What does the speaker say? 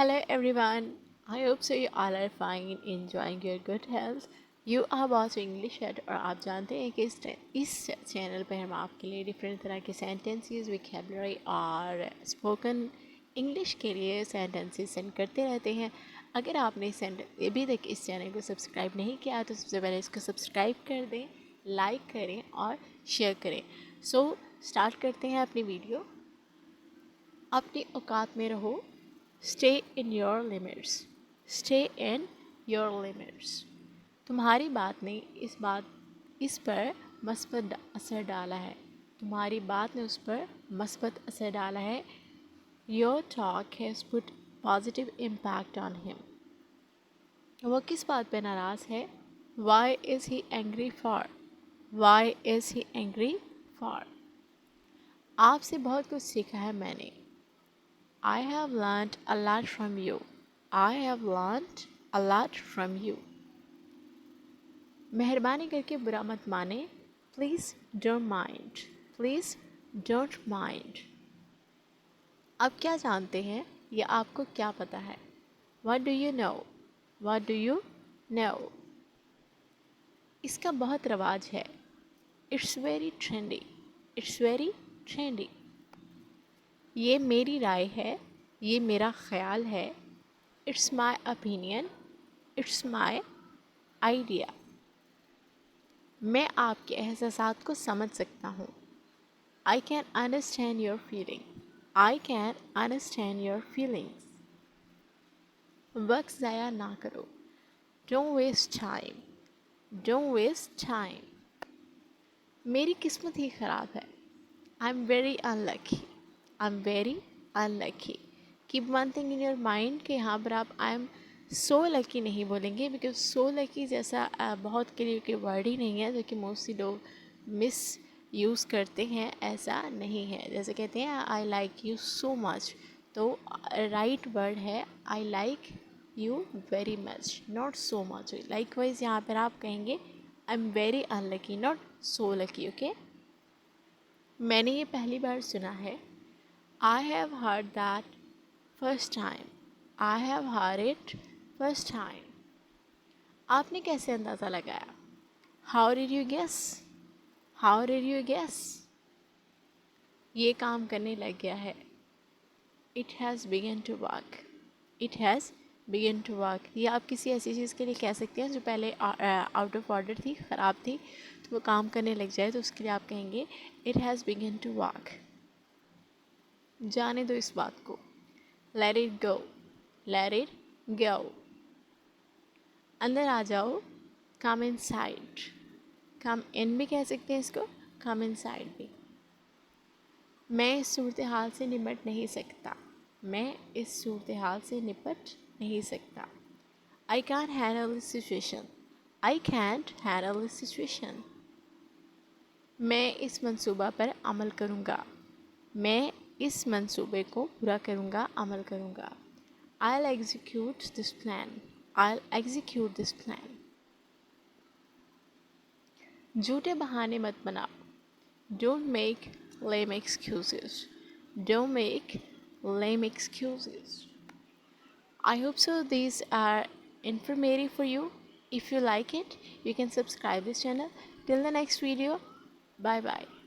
Hello everyone. I hope so you all are fine, enjoying your good health. You are watching English Ed और आप जानते हैं कि इस चैनल पर हम आपके लिए डिफरेंट तरह के सेंटेंसेस, वोकैबुलरी और स्पोकन इंग्लिश के लिए सेंटेंसेस सेंड करते रहते हैं। अगर आपने अभी तक इस चैनल को सब्सक्राइब नहीं किया तो सबसे पहले इसको सब्सक्राइब कर दें, लाइक करें और शेयर करें। सो स्टार्ट करते हैं अपनी वीडियो। अपनी औकात में रहो। Stay in your limits. Stay in your limits. तुम्हारी बात ने इस पर मस्बत असर डाला है। तुम्हारी बात ने उस पर मस्बत असर डाला है। Your talk has put positive impact on him. वो किस बात पे नाराज़ है? Why is he angry for? Why is he angry for? आपसे बहुत कुछ सीखा है मैंने। I have learned a lot from you. I have learned a lot from you. मेहरबानी करके बुरा मत माने. Please don't mind. Please don't mind. आप क्या जानते हैं या आपको क्या पता है? What do you know? What do you know? इसका बहुत रवाज है. It's very trendy. It's very trendy. ये मेरी राय है, ये मेरा ख़याल है. It's my opinion, it's my idea. मैं आपके एहसासात को समझ सकता हूँ. I can understand your feeling. I can understand your feelings. वक्त ज़ाया ना करो. Don't waste time. Don't waste time. मेरी किस्मत ही ख़राब है. I am very unlucky. I am very unlucky. Keep one thing in your mind कि यहाँ पर आप आई एम सो लकी नहीं बोलेंगे, बिकॉज सो लकी जैसा बहुत क्लियर के वर्ड ही नहीं है, जो कि मोस्टली लोग मिस यूज़ करते हैं. ऐसा नहीं है. जैसे कहते हैं I like you so much, तो राइट वर्ड है I like you very much, not so much. Like wise यहाँ पर आप कहेंगे आई am very unlucky, not so lucky. Okay, मैंने ये पहली बार सुना है. I have heard that first time. I have heard it first time. आपने कैसे अंदाज़ा लगाया? How did you guess? How did you guess? ये काम करने लग गया है. It has begun to work. It has begun to work. ये आप किसी ऐसी चीज़ के लिए कह सकते हैं जो पहले आउट ऑफ ऑर्डर थी, ख़राब थी, तो वो काम करने लग जाए, तो उसके लिए आप कहेंगे It has begun to work. जाने दो इस बात को. Let it go. Let it go. अंदर आ जाओ. Come inside. Come in भी कह सकते हैं इसको. Come inside भी. मैं इस सूरत हाल से निपट नहीं सकता. मैं इस सूरत हाल से निपट नहीं सकता. I can't handle this situation. I can't handle this situation. मैं इस मंसूबा पर अमल करूँगा. मैं इस मंसूबे को पूरा करूँगा, अमल करूँगा. I'll execute this plan. I'll execute this plan. झूठे बहाने मत बनाओ. Don't make lame excuses. Don't make lame excuses. I hope so these are informative for you. If you like it, you can subscribe this channel. Till the next video, bye bye.